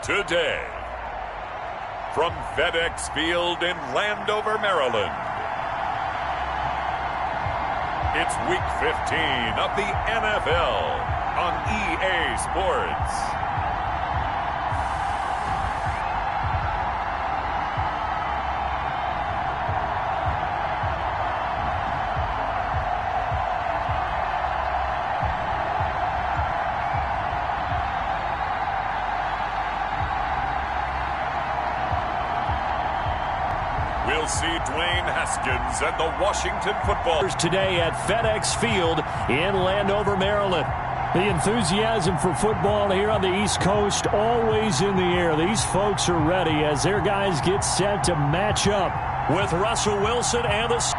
today. From FedEx Field in Landover, Maryland, it's Week 15 of the NFL on EA Sports. We'll see Dwayne Haskins and the Washington football today at FedEx Field in Landover, Maryland. The enthusiasm for football here on the East Coast always in the air. These folks are ready as their guys get set to match up with Russell Wilson and the...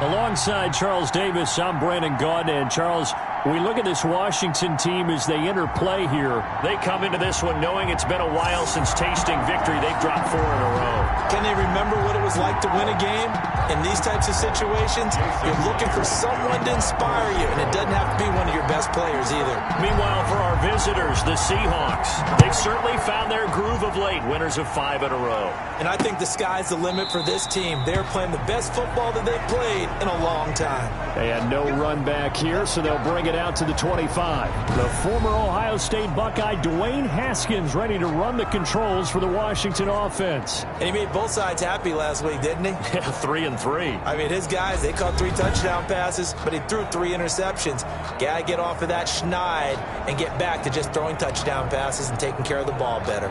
Alongside Charles Davis, I'm Brandon Gaudin. And Charles, we look at this Washington team as they interplay here. They come into this one knowing it's been a while since tasting victory. They've dropped 4 in a row. Can they remember what it was like to win a game? In these types of situations, you're looking for someone to inspire you, and it doesn't have to be one of your best players either. Meanwhile, for our visitors, the Seahawks, they've certainly found their groove of late, winners of 5 in a row. And I think the sky's the limit for this team. They're playing the best football that they've played in a long time. They had no run back here, so they'll bring it out to the 25. The former Ohio State Buckeye, Dwayne Haskins, ready to run the controls for the Washington offense. And he made both sides happy last week, didn't he? Yeah, 3 and 3. I mean, his guys, they caught 3 touchdown passes, but he threw 3 interceptions. Gotta get off of that schneid and get back to just throwing touchdown passes and taking care of the ball better.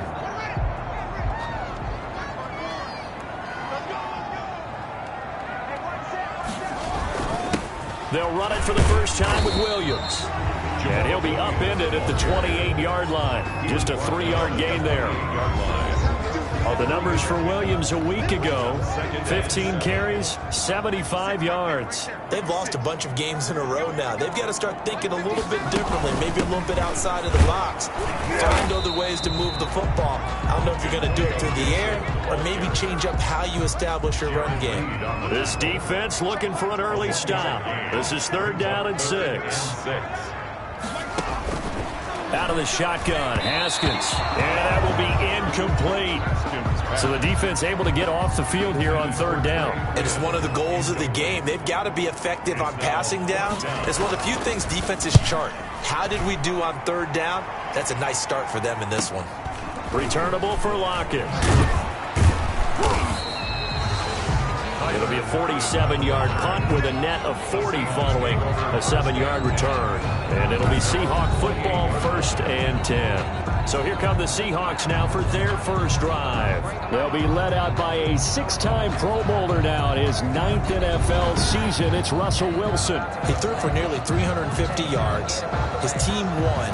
They'll run it for the first time with Williams. And he'll be upended at the 28-yard line. Just a 3-yard gain there. The numbers for Williams a week ago: 15 carries, 75 yards. They've lost a bunch of games in a row now. They've got to start thinking a little bit differently, maybe a little bit outside of the box. Find other ways to move the football. I don't know if you're going to do it through the air or maybe change up how you establish your run game. This defense looking for an early stop. This is 3rd down and 6. Out of the shotgun, Haskins. And that will be incomplete. So the defense able to get off the field here on 3rd down. It is one of the goals of the game. They've got to be effective on passing down. It's one of the few things defenses chart. How did we do on 3rd down? That's a nice start for them in this one. Returnable for Lockett. It'll be a 47-yard punt with a net of 40 following a 7-yard return. And it'll be Seahawk football, 1st and 10. So here come the Seahawks now for their first drive. They'll be led out by a 6-time Pro Bowler now in his 9th NFL season. It's Russell Wilson. He threw for nearly 350 yards. His team won.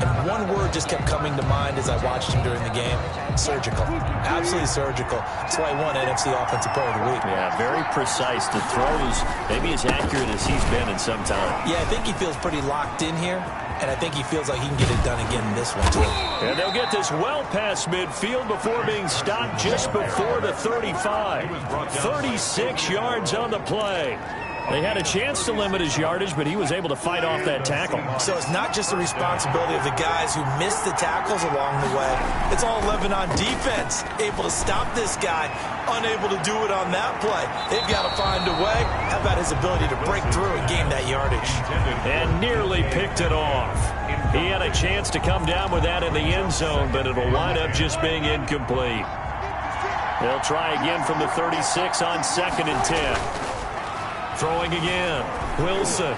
And one word just kept coming to mind as I watched him during the game: surgical. Absolutely surgical. That's why he won NFC Offensive Player of the Week. Yeah, very precise. The throws maybe as accurate as he's been in some time. Yeah, I think he feels pretty locked in here, and I think he feels like he can get it done again in this one, too. And they'll get this well past midfield before being stopped just before the 35. 36 yards on the play. They had a chance to limit his yardage, but he was able to fight off that tackle. So it's not just the responsibility of the guys who missed the tackles along the way. It's all 11 on defense. Able to stop this guy, unable to do it on that play. They've got to find a way. How about his ability to break through and gain that yardage? And nearly picked it off. He had a chance to come down with that in the end zone, but it'll wind up just being incomplete. They'll try again from the 36 on 2nd and 10. Throwing again, Wilson.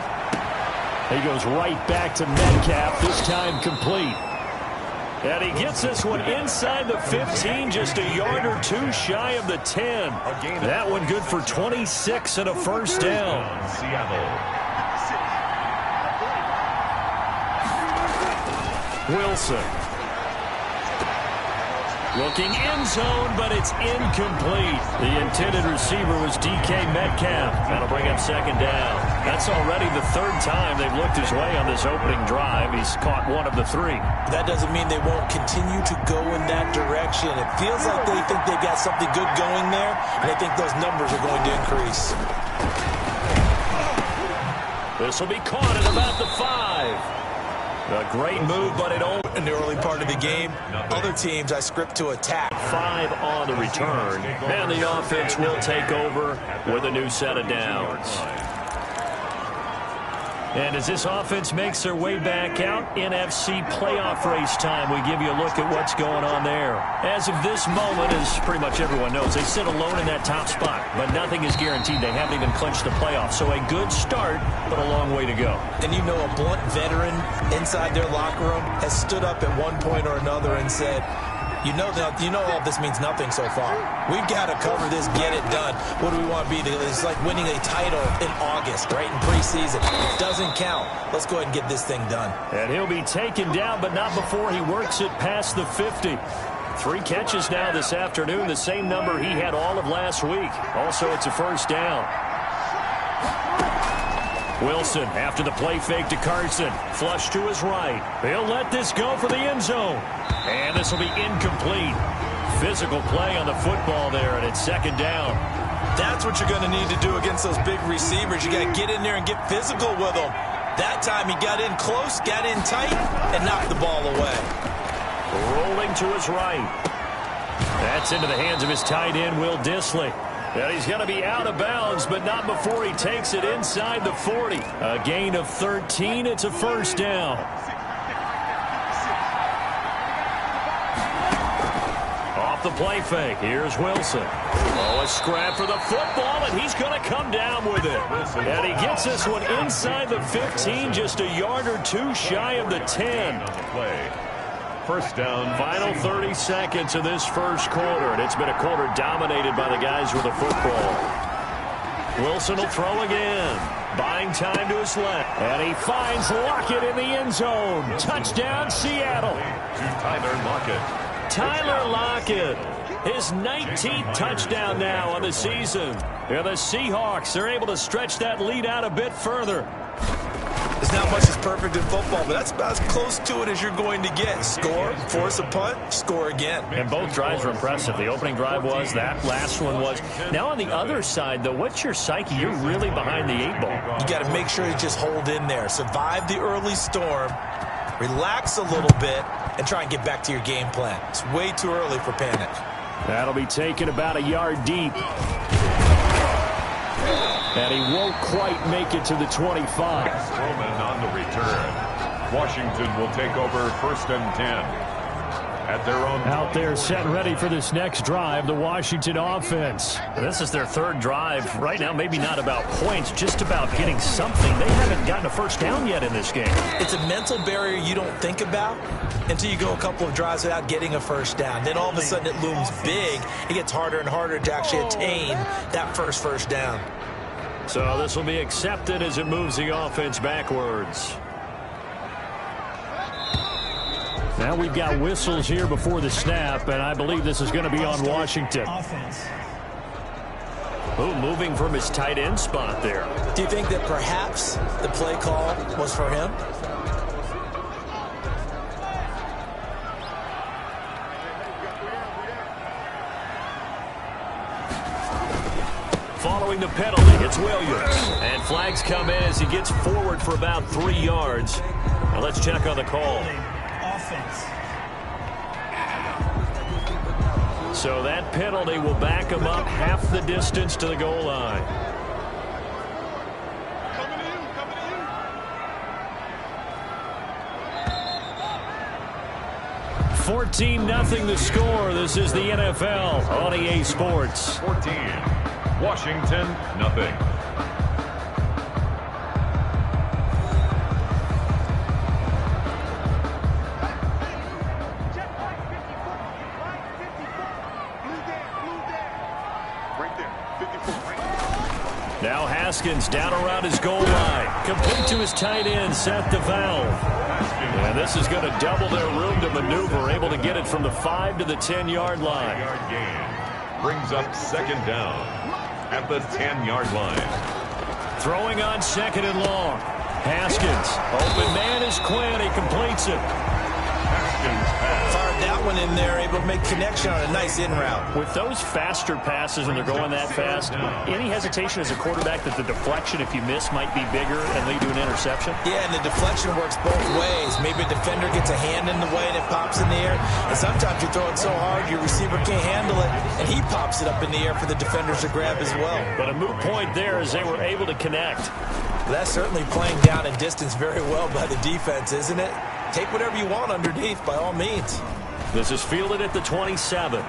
He goes right back to Metcalf, this time complete. And he gets this one inside the 15, just a yard or 2 shy of the 10. That one good for 26 and a 1st down. Wilson. Looking end zone, but it's incomplete. The intended receiver was DK Metcalf. That'll bring up 2nd down. That's already the 3rd time they've looked his way on this opening drive. He's caught 1 of the 3. That doesn't mean they won't continue to go in that direction. It feels like they think they've got something good going there, and they think those numbers are going to increase. This will be caught at about the 5. A great move, but it only... In the early part of the game, other teams I script to attack. 5 on the return, and the offense will take over with a new set of downs. And as this offense makes their way back out, NFC playoff race time, we give you a look at what's going on there. As of this moment, as pretty much everyone knows, they sit alone in that top spot, but nothing is guaranteed. They haven't even clinched the playoffs, so a good start, but a long way to go. And you know, a blunt veteran inside their locker room has stood up at one point or another and said, you know all this means nothing so far. We've got to cover this, get it done. What do we want to be? It's like winning a title in August, right, in preseason. It doesn't count. Let's go ahead and get this thing done. And he'll be taken down, but not before he works it past the 50. 3 catches now this afternoon, the same number he had all of last week. Also, it's a first down. Wilson after the play fake to Carson. Flush to his right. He'll let this go for the end zone. And this will be incomplete. Physical play on the football there, and it's second down. That's what you're going to need to do against those big receivers. You got to get in there and get physical with them. That time he got in close, got in tight, and knocked the ball away. Rolling to his right. That's into the hands of his tight end, Will Dissly. And he's going to be out of bounds, but not before he takes it inside the 40. A gain of 13. It's a first down. Off the play fake. Here's Wilson. Oh, a scrap for the football, and he's going to come down with it. And he gets this one inside the 15, just a yard or 2 shy of the 10. First down. Final 30 seconds of this first quarter, and it's been a quarter dominated by the guys with the football. Wilson will throw again. Buying time to his left. And he finds Lockett in the end zone. Touchdown, Seattle. To Tyler Lockett. Tyler Lockett. His 19th touchdown now on the season. And the Seahawks, they're able to stretch that lead out a bit further. There's not much that's perfect in football, but that's about as close to it as you're going to get. Score, force a punt, score again. And both drives were impressive. The opening drive was, that last one was. Now on the other side, though, what's your psyche? You're really behind the 8 ball. You got to make sure you just hold in there. Survive the early storm, relax a little bit, and try and get back to your game plan. It's way too early for panic. That'll be taken about a yard deep. And he won't quite make it to the 25. Roman on the return. Washington will take over 1st and 10. At their own. Out there set ready for this next drive, the Washington offense. This is their 3rd drive. Right now, maybe not about points, just about getting something. They haven't gotten a first down yet in this game. It's a mental barrier you don't think about until you go a couple of drives without getting a first down. Then all of a sudden it looms big. It gets harder and harder to actually attain that first down. So this will be accepted as it moves the offense backwards. Now we've got whistles here before the snap, and I believe this is going to be on Washington. Ooh, moving from his tight end spot there. Do you think that perhaps the play call was for him? Following the penalty, it's Williams. And flags come in as he gets forward for about 3 yards. Now let's check on the call. So that penalty will back him up half the distance to the goal line. Coming 14-0 the score. This is the NFL on EA Sports. 14. Washington, nothing. Now Haskins down around his goal line. Complete to his tight end, Seth DeValve. And this is going to double their room to maneuver, able to get it from the 5 to the 10-yard line. Brings up 2nd down at the 10-yard line. Throwing on 2nd and long. Haskins. Open man is Quinn. He completes it. Haskins pass. Fired that one in there, able to make connection on a nice in route. With those faster passes when they're going that fast, any hesitation as a quarterback that the deflection, if you miss, might be bigger and lead to an interception? Yeah, and the deflection works both ways. Maybe a defender gets a hand in the way and it pops in the air. And sometimes you throw it so hard your receiver can't handle it, and he pops it up in the air for the defenders to grab as well. But a moot point there as they were able to connect. That's certainly playing down in distance very well by the defense, isn't it? Take whatever you want underneath, by all means. This is fielded at the 27.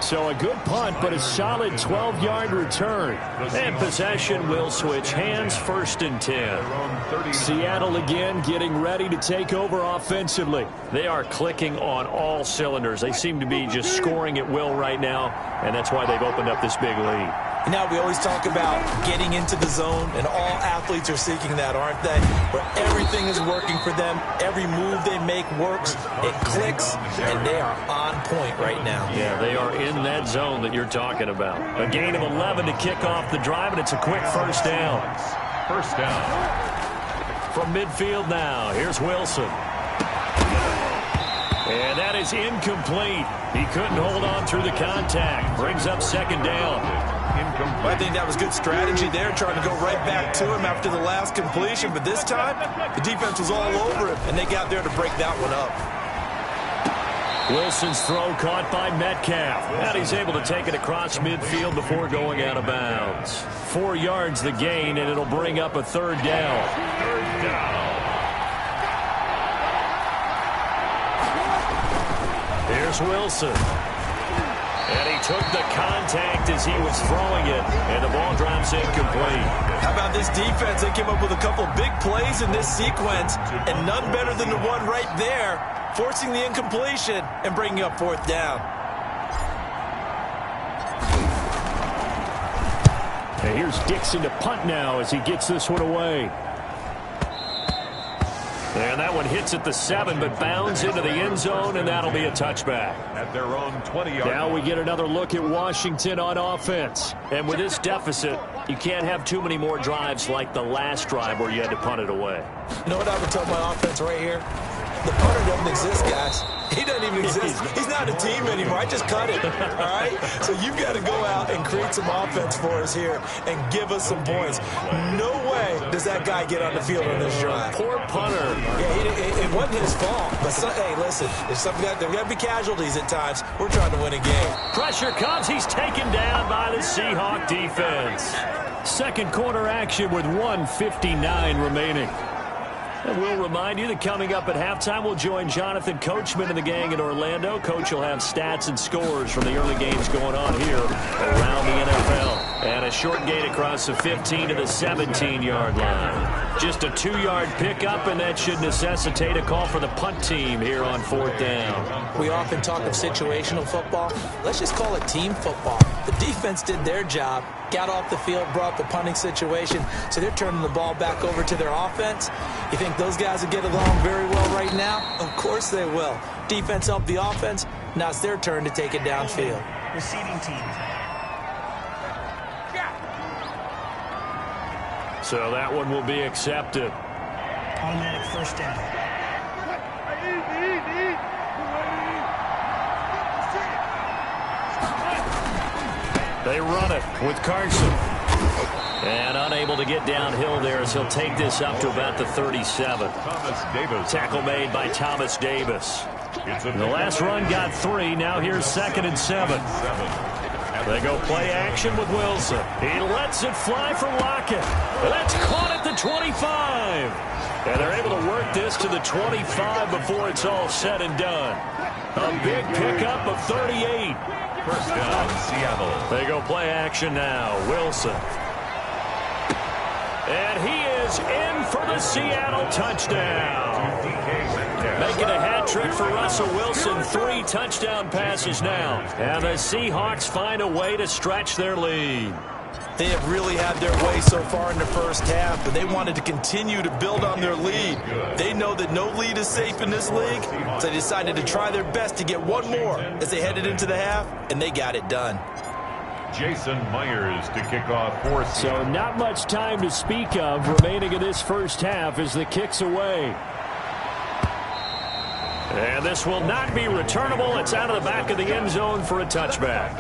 So a good punt, but a solid 12-yard return. And possession will switch hands, 1st and 10. Seattle again getting ready to take over offensively. They are clicking on all cylinders. They seem to be just scoring at will right now, and that's why they've opened up this big lead. Now, we always talk about getting into the zone, and all athletes are seeking that, aren't they? Where everything is working for them. Every move they make works. It clicks, and they are on point right now. Yeah, they are in that zone that you're talking about. A gain of 11 to kick off the drive, and it's a quick first down. First down. From midfield now, here's Wilson. And that is incomplete. He couldn't hold on through the contact. Brings up 2nd down. I think that was good strategy there, trying to go right back to him after the last completion. But this time, the defense was all over him, and they got there to break that one up. Wilson's throw caught by Metcalf. And he's able to take it across midfield before going out of bounds. 4 yards the gain, and it'll bring up a 3rd down. Third down. Here's Wilson. And he took the contact as he was throwing it, and the ball drops incomplete. How about this defense? They came up with a couple big plays in this sequence, and none better than the one right there, forcing the incompletion and bringing up 4th down. And here's Dixon to punt now as he gets this one away. And that one hits at the 7, but bounds into the end zone, and that'll be a touchback. At their own 20-yard Now we get another look at Washington on offense. And with this deficit, you can't have too many more drives like the last drive where you had to punt it away. You know what I would tell my offense right here? The punter doesn't exist, guys. He doesn't even exist. He's not a team anymore. I just cut it, all right? So you've got to go out and create some offense for us here and give us some points. No way does that guy get on the field on this drive. Poor punter. Yeah, it wasn't his fault. But, hey, listen, there's got to be casualties at times. We're trying to win a game. Pressure comes. He's taken down by the Seahawks defense. 2nd quarter action with 1:59 remaining. And we'll remind you that coming up at halftime, we'll join Jonathan Coachman and the gang in Orlando. Coach will have stats and scores from the early games going on here around the NFL. And a short gain across the 15 to the 17-yard line. Just a 2-yard pickup, and that should necessitate a call for the punt team here on 4th down. We often talk of situational football. Let's just call it team football. The defense did their job, got off the field, brought the punting situation, so they're turning the ball back over to their offense. You think those guys will get along very well right now? Of course they will. Defense helped the offense. Now it's their turn to take it downfield. Receiving team. So that one will be accepted. Automatic 1st down. They run it with Carson. And unable to get downhill there as he'll take this up to about the 37. Tackle made by Thomas Davis. The last run got 3. Now here's 2nd and 7. They go play action with Wilson. He lets it fly from Lockett. That's caught at the 25. And they're able to work this to the 25 before it's all said and done. A big pickup of 38. First down, Seattle. They go play action now. Wilson. And he is in for the Seattle touchdown. Making a hat trick for Russell Wilson. 3 touchdown passes now. And the Seahawks find a way to stretch their lead. They have really had their way so far in the first half, but they wanted to continue to build on their lead. They know that no lead is safe in this league, so they decided to try their best to get one more as they headed into the half, and they got it done. Jason Myers to kick off for Seattle. So not much time to speak of remaining in this first half as the kick's away. And this will not be returnable. It's out of the back of the end zone for a touchback.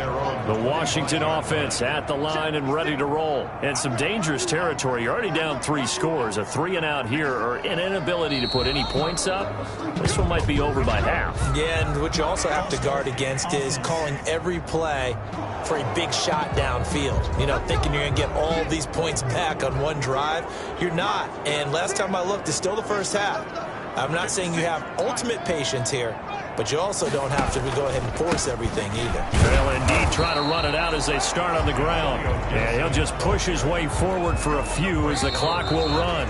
The Washington offense at the line and ready to roll. And some dangerous territory. You're already down 3 scores. A 3-and-out here or an inability to put any points up. This one might be over by half. Yeah, and what you also have to guard against is calling every play for a big shot downfield. You know, thinking you're going to get all these points back on one drive. You're not. And last time I looked, it's still the first half. I'm not saying you have ultimate patience here, but you also don't have to go ahead and force everything either. They'll indeed try to run it out as they start on the ground. Yeah, he'll just push his way forward for a few as the clock will run.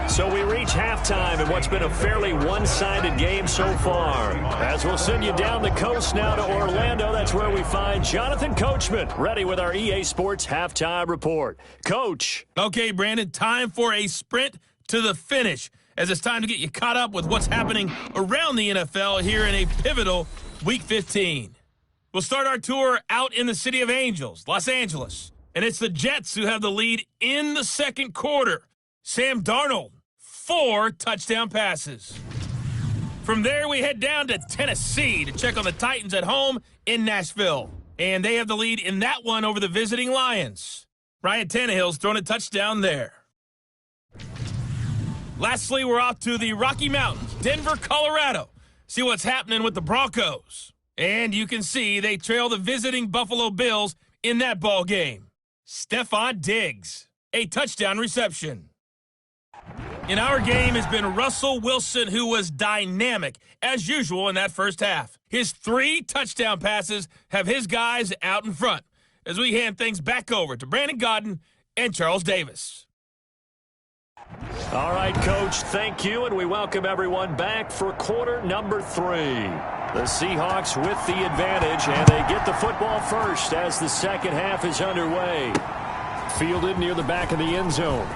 So we reach halftime in what's been a fairly one-sided game so far. As we'll send you down the coast now to Orlando, that's where we find Jonathan Coachman, ready with our EA Sports Halftime Report. Coach. Okay, Brandon, time for a sprint to the finish, as it's time to get you caught up with what's happening around the NFL here in a pivotal Week 15. We'll start our tour out in the City of Angels, Los Angeles, and it's the Jets who have the lead in the second quarter. Sam Darnold, 4 touchdown passes. From there, we head down to Tennessee to check on the Titans at home in Nashville, and they have the lead in that one over the visiting Lions. Ryan Tannehill's thrown a touchdown there. Lastly, we're off to the Rocky Mountains, Denver, Colorado. See what's happening with the Broncos. And you can see they trail the visiting Buffalo Bills in that ball game. Stephon Diggs, a touchdown reception. In our game has been Russell Wilson, who was dynamic, as usual, in that first half. His 3 touchdown passes have his guys out in front, as we hand things back over to Brandon Godden and Charles Davis. All right, Coach, thank you, and we welcome everyone back for quarter number 3. The Seahawks with the advantage, and they get the football first as the second half is underway. Fielded near the back of the end zone.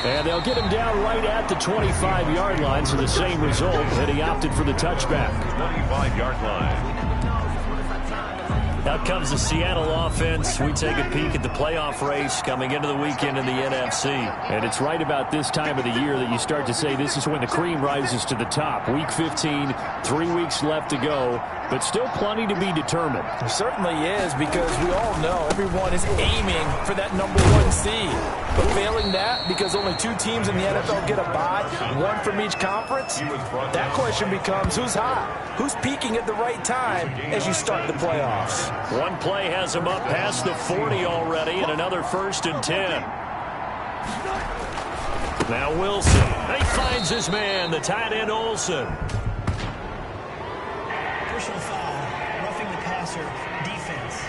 And they'll get him down right at the 25-yard line, so the same result, and he opted for the touchback. 25-yard line. Out comes the Seattle offense. We take a peek at the playoff race coming into the weekend in the NFC. And it's right about this time of the year that you start to say this is when the cream rises to the top. Week 15, 3 weeks left to go, but still plenty to be determined. It certainly is, because we all know everyone is aiming for that #1 seed. But failing that, because only 2 teams in the NFL get a bye, 1 from each conference, that question becomes who's hot? Who's peaking at the right time as you start the playoffs? One play has him up past the 40 already, and another 1st and 10. Now Wilson. He finds his man, the tight end Olsen. Personal foul, roughing the passer, defense.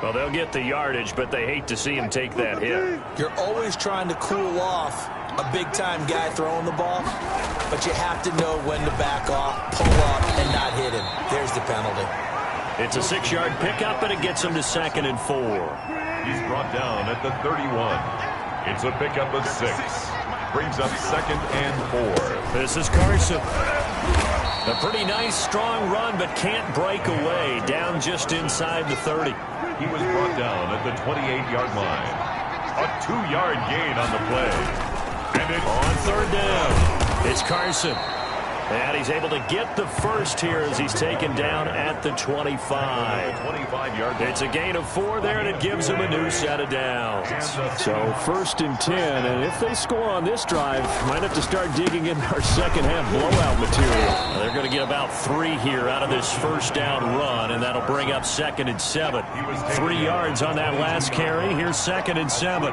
Well, they'll get the yardage, but they hate to see him take that hit. You're always trying to cool off a big-time guy throwing the ball, but you have to know when to back off, pull up, and not hit him. There's the penalty. It's a 6-yard pickup, and it gets him to 2nd and 4. He's brought down at the 31. It's a pickup of 6. Brings up 2nd and 4. This is Carson. A pretty nice, strong run, but can't break away. Down just inside the 30. He was brought down at the 28-yard line. A 2-yard gain on the play. And it's on 3rd down. It's Carson. And he's able to get the first here as he's taken down at the 25. 25-yard. It's a gain of 4 there, and it gives him a new set of downs. So 1st and 10, and if they score on this drive, might have to start digging in our second half blowout material. They're going to get about 3 here out of this first down run, and that'll bring up 2nd and 7. 3 yards on that last carry. Here's 2nd and 7.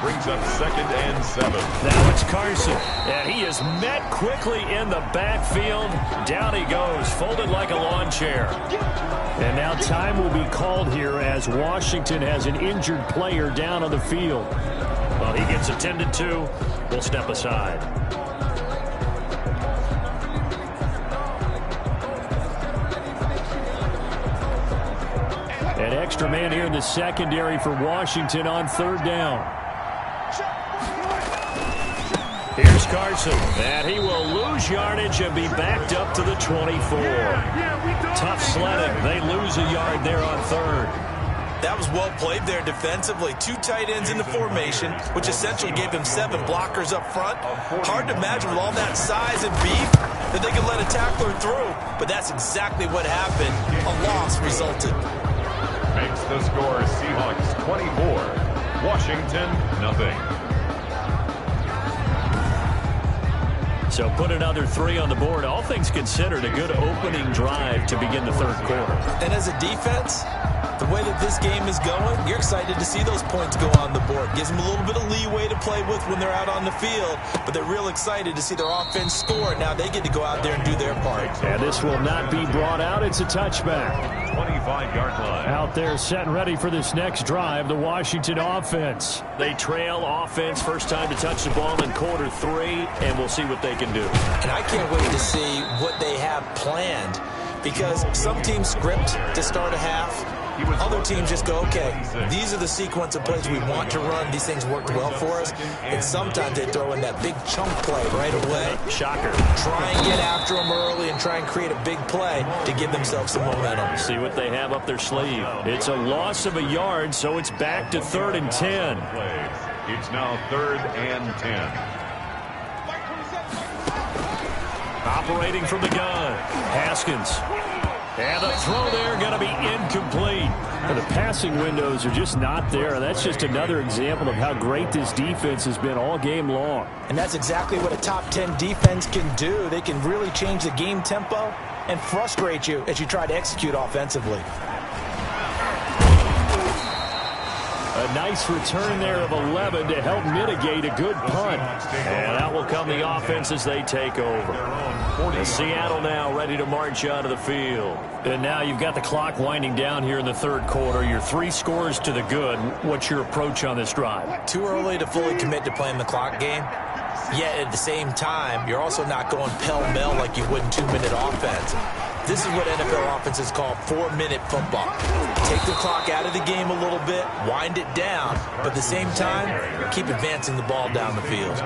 Brings up 2nd and 7. Now it's Carson, and he is met quickly in the backfield. Down he goes, folded like a lawn chair. And now time will be called here as Washington has an injured player down on the field. Well, he gets attended to. We'll step aside. An extra man here in the secondary for Washington on 3rd down. Here's Carson, and he will lose yardage and be backed up to the 24. Tough sledding. They lose a yard there on 3rd. That was well played there defensively. 2 tight ends in the formation, which essentially gave him 7 blockers up front. Hard to imagine with all that size and beef that they could let a tackler through, but that's exactly what happened. A loss resulted. Makes the score Seahawks 24, Washington nothing. So put another 3 on the board. All things considered, a good opening drive to begin the third quarter. And as a defense, the way that this game is going, you're excited to see those points go on the board. Gives them a little bit of leeway to play with when they're out on the field, but they're real excited to see their offense score. Now they get to go out there and do their part. And this will not be brought out. It's a touchback. 25-yard line. Out there set and ready for this next drive, the Washington offense. They trail offense, first time to touch the ball in quarter 3, and we'll see what they can do. And I can't wait to see what they have planned, because some teams script to start a half. Other teams just go, okay, these are the sequence of plays we want to run. These things worked well for us. And sometimes they throw in that big chunk play right away. Shocker. Try and get after them early and try and create a big play to give themselves some momentum. See what they have up their sleeve. It's a loss of a yard, so it's back to 3rd and 10. It's now 3rd and 10. Operating from the gun, Haskins. And the throw there going to be incomplete. And the passing windows are just not there. And that's just another example of how great this defense has been all game long. And that's exactly what a top 10 defense can do. They can really change the game tempo and frustrate you as you try to execute offensively. A nice return there of 11 to help mitigate a good punt. And out will come the offense as they take over. And Seattle now ready to march out of the field. And now you've got the clock winding down here in the third quarter. Your 3 scores to the good. What's your approach on this drive? Too early to fully commit to playing the clock game. Yet at the same time, you're also not going pell-mell like you would in 2-minute offense. This is what NFL offenses call 4-minute football. Take the clock out of the game a little bit, wind it down, but at the same time, keep advancing the ball down the field.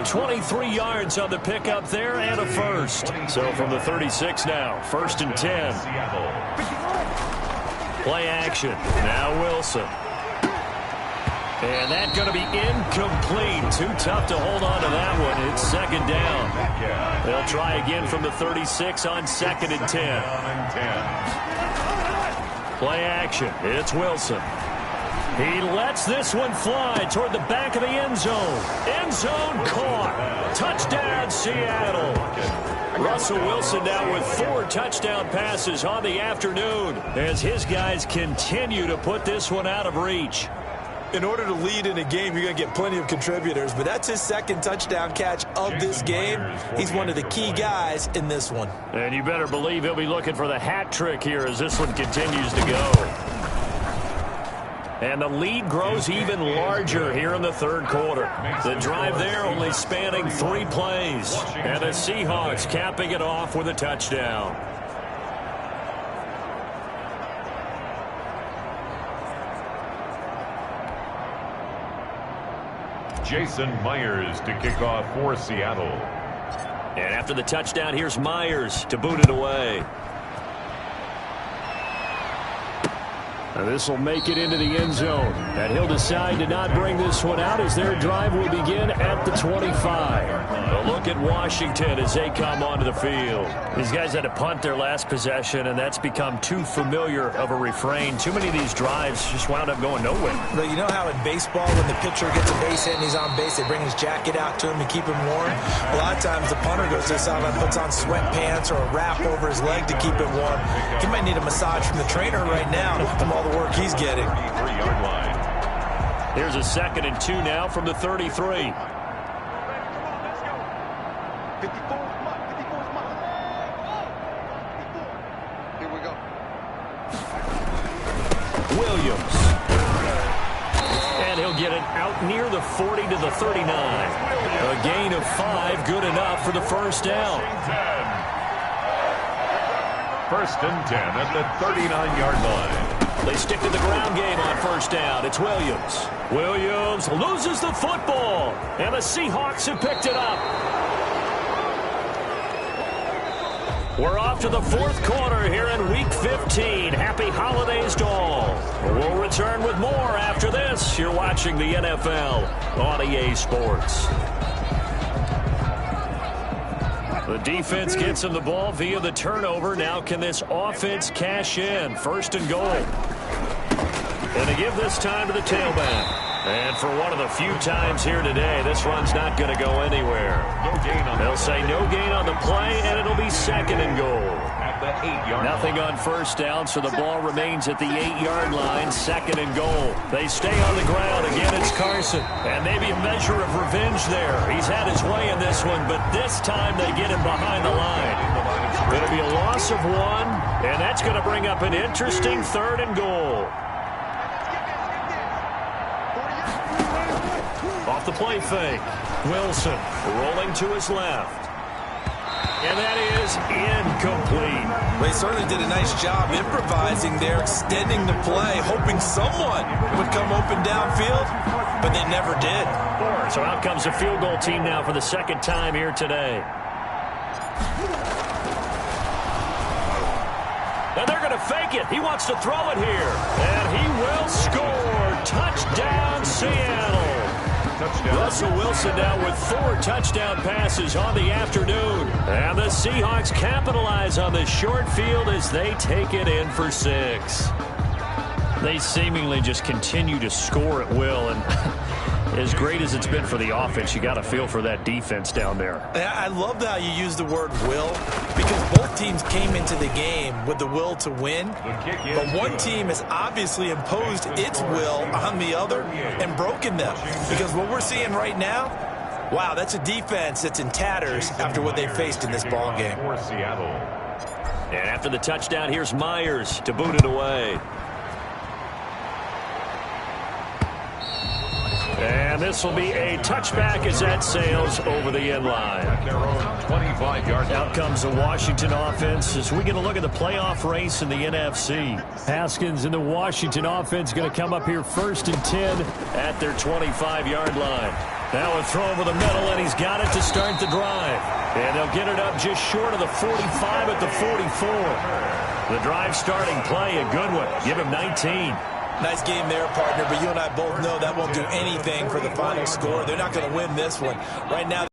23 yards on the pickup there and a first. So from the 36 now, 1st and 10. Play action. Now Wilson. And that's going to be incomplete. Too tough to hold on to that one. It's 2nd down. They'll try again from the 36 on 2nd and 10. Play action. It's Wilson. He lets this one fly toward the back of the end zone. End zone caught. Touchdown, Seattle. Russell Wilson now with 4 touchdown passes on the afternoon as his guys continue to put this one out of reach. In order to lead in a game, you're going to get plenty of contributors, but that's his 2nd touchdown catch of this game. He's one of the key guys in this one. And you better believe he'll be looking for the hat trick here as this one continues to go. And the lead grows even larger here in the third quarter. The drive there only spanning 3 plays. And the Seahawks capping it off with a touchdown. Jason Myers to kick off for Seattle. And after the touchdown, here's Myers to boot it away. And this will make it into the end zone. And he'll decide to not bring this one out as their drive will begin at the 25. A look at Washington as they come onto the field. These guys had to punt their last possession, and that's become too familiar of a refrain. Too many of these drives just wound up going nowhere. But you know how in baseball, when the pitcher gets a base hit and he's on base, they bring his jacket out to him to keep him warm? A lot of times the punter goes to the sideline, puts on sweatpants or a wrap over his leg to keep him warm. He might need a massage from the trainer right now from all the work he's getting. 3-yard line. Here's a 2nd and 2 now from the 33. Williams. And he'll get it out near the 40 to the 39. A gain of 5, good enough for the first down. 1st and 10 at the 39-yard line. They stick to the ground game on first down. It's Williams. Williams loses the football, and the Seahawks have picked it up. We're off to the fourth quarter here in Week 15. Happy holidays to all. We'll return with more after this. You're watching the NFL on EA Sports. The defense gets him the ball via the turnover. Now can this offense cash in? First and goal. And they give this time to the tailback. And for one of the few times here today, this run's not going to go anywhere. They'll say no gain on the play, and it'll be second and goal. At the 8-yard line. Nothing on first down, so the ball remains at the 8-yard line, second and goal. They stay on the ground. Again, it's Carson. And maybe a measure of revenge there. He's had his way in this one, but this time they get him behind the line. It'll be a loss of one, and that's going to bring up an interesting third and goal. Off the play fake. Wilson rolling to his left. And that is incomplete. They certainly did a nice job improvising there, extending the play, hoping someone would come open downfield, but they never did. So out comes the field goal team now for the second time here today. And they're going to fake it. He wants to throw it here. And he will score. Touchdown, Seattle. Touchdown. Russell Wilson now with 4 touchdown passes on the afternoon. And the Seahawks capitalize on this short field as they take it in for 6. They seemingly just continue to score at will. And as great as it's been for the offense, you got to feel for that defense down there. I love how you use the word will, because both teams came into the game with the will to win, but one team has obviously imposed its will on the other and broken them. Because what we're seeing right now, wow, that's a defense that's in tatters after what they faced in this ball game. For Seattle. And after the touchdown, here's Myers to boot it away. And this will be a touchback as that sails over the end line. At their own 25-yard line. Out comes the Washington offense as we get a look at the playoff race in the NFC. Haskins and the Washington offense going to come up here first and 10 at their 25-yard line. Now a throw over the middle, and he's got it to start the drive. And they'll get it up just short of the 45 at the 44. The drive starting play, a good one. Give him 19. Nice game there, partner, but you and I both know that won't do anything for the final score. They're not going to win this one. Right now,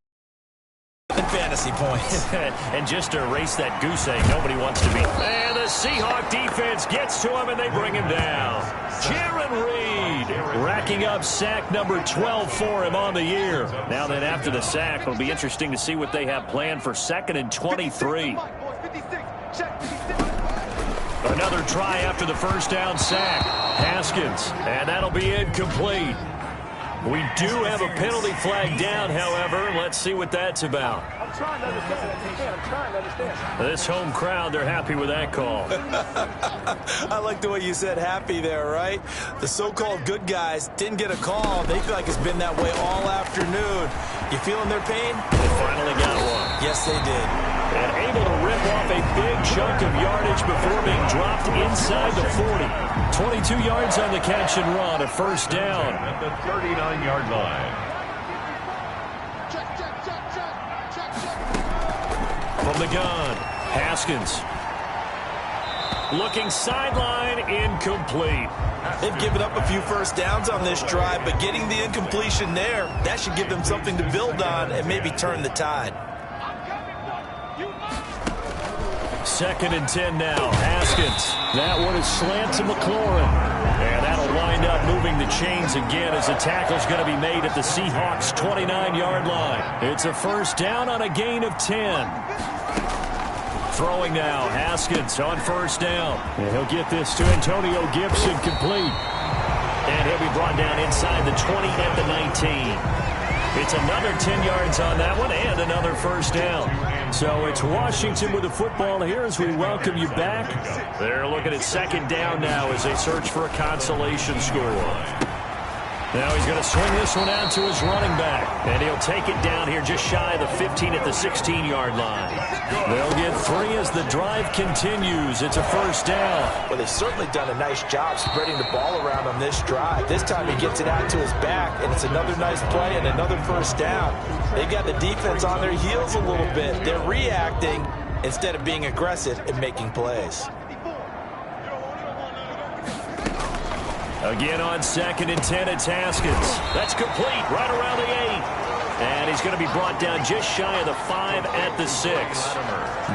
in fantasy points. And just to erase that goose egg nobody wants to be. And the Seahawk defense gets to him, and they bring him down. Jaron Reed racking up sack number 12 for him on the year. Now then, after the sack, it'll be interesting to see what they have planned for second and 23. Another try after the first down sack. Haskins, and that'll be incomplete. We do have a penalty flag down, however. Let's see what that's about. I'm trying to understand. This home crowd, they're happy with that call. I like the way you said happy there, right? The so-called good guys didn't get a call. They feel like it's been that way all afternoon. You feeling their pain? They finally got one. Yes, they did. And able to rip off a big chunk of yardage before being dropped inside the 40. 22 yards on the catch and run, a first down. At the 39-yard line. From the gun, Haskins. Looking sideline, incomplete. They've given up a few first downs on this drive, but getting the incompletion there, that should give them something to build on and maybe turn the tide. Second and 10 now. Haskins. That one is slant to McLaurin. And that'll wind up moving the chains again as the tackle's going to be made at the Seahawks' 29-yard line. It's a first down on a gain of 10. Throwing now. Haskins on first down. And he'll get this to Antonio Gibson complete. And he'll be brought down inside the 20 at the 19. It's another 10 yards on that one and another first down. So it's Washington with the football here as we welcome you back. They're looking at second down now as they search for a consolation score. Now he's going to swing this one out to his running back. And he'll take it down here just shy of the 15 at the 16-yard line. They'll get 3 as the drive continues. It's a first down. Well, they've certainly done a nice job spreading the ball around on this drive. This time he gets it out to his back, and it's another nice play and another first down. They've got the defense on their heels a little bit. They're reacting, instead of being aggressive and making plays. Again on 2nd and 10 at Haskins. That's complete right around the 8. And he's going to be brought down just shy of the 5 at the 6.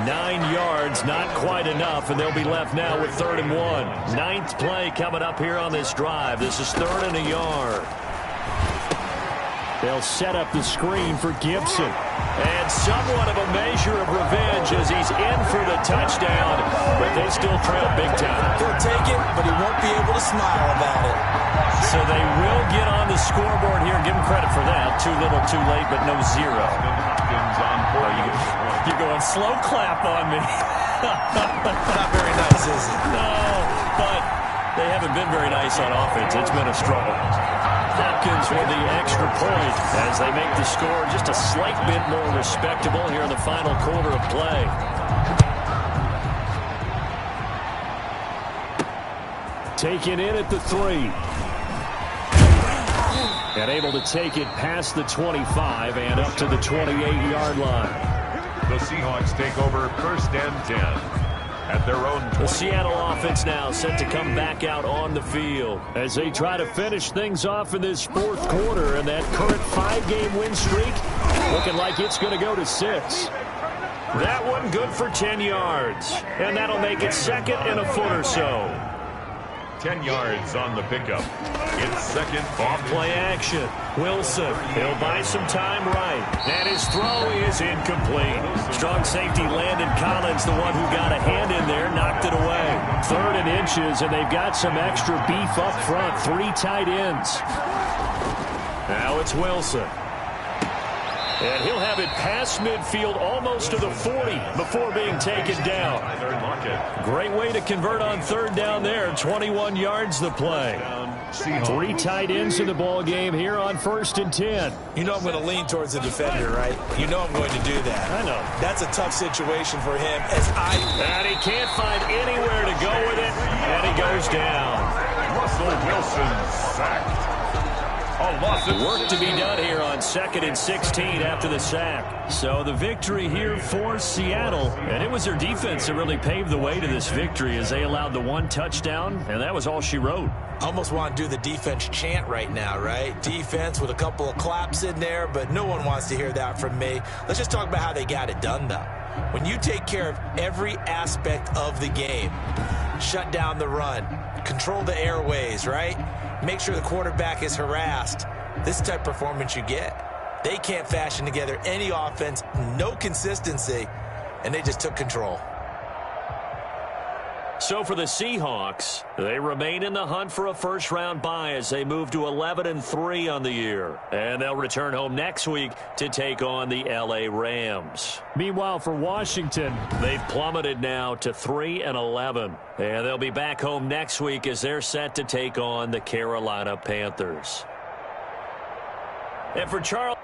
9 yards, not quite enough, and they'll be left now with 3rd and 1. 9th play coming up here on this drive. This is 3rd and a yard. They'll set up the screen for Gibson. And somewhat of a measure of revenge as he's in for the touchdown, but they still trail big time. He'll take it, but he won't be able to smile about it. So they will get on the scoreboard here. Give him credit for that. Too little, too late, but no 0. You're going slow clap on me. Not very nice, is it? No, but they haven't been very nice on offense. It's been a struggle. Hopkins with the extra point as they make the score just a slight bit more respectable here in the final quarter of play. Taken in at the 3. And able to take it past the 25 and up to the 28-yard line. The Seahawks take over 1st and 10 at their own 20. The Seattle offense now set to come back out on the field as they try to finish things off in this 4th quarter, and that current 5-game win streak looking like it's going to go to 6. That one good for 10 yards, and that'll make it 2nd and a foot or so. 10 yards on the pickup. It's 2nd. Off play action. Wilson. He'll buy some time right. And his throw is incomplete. Strong safety Landon Collins, the one who got a hand in there, knocked it away. 3rd and inches, and they've got some extra beef up front. 3 tight ends. Now it's Wilson. And he'll have it past midfield almost to the 40 before being taken down. Great way to convert on 3rd down there. 21 yards the play. 3 tight ends in the ball game here on 1st and 10. You know I'm going to lean towards the defender, right? You know I'm going to do that. I know. That's a tough situation for him And he can't find anywhere to go with it. And he goes down. Russell Wilson sacked. Work to be done here on 2nd and 16 after the sack. So the victory here for Seattle. And it was their defense that really paved the way to this victory as they allowed the 1 touchdown. And that was all she wrote. Almost want to do the defense chant right now, right? Defense with a couple of claps in there, but no one wants to hear that from me. Let's just talk about how they got it done, though. When you take care of every aspect of the game, shut down the run, control the airways, right? Make sure the quarterback is harassed. This type of performance you get. They can't fashion together any offense, no consistency, and they just took control. So for the Seahawks, they remain in the hunt for a first-round bye as they move to 11-3 on the year. And they'll return home next week to take on the L.A. Rams. Meanwhile, for Washington, they've plummeted now to 3-11. And they'll be back home next week as they're set to take on the Carolina Panthers. And for Charles...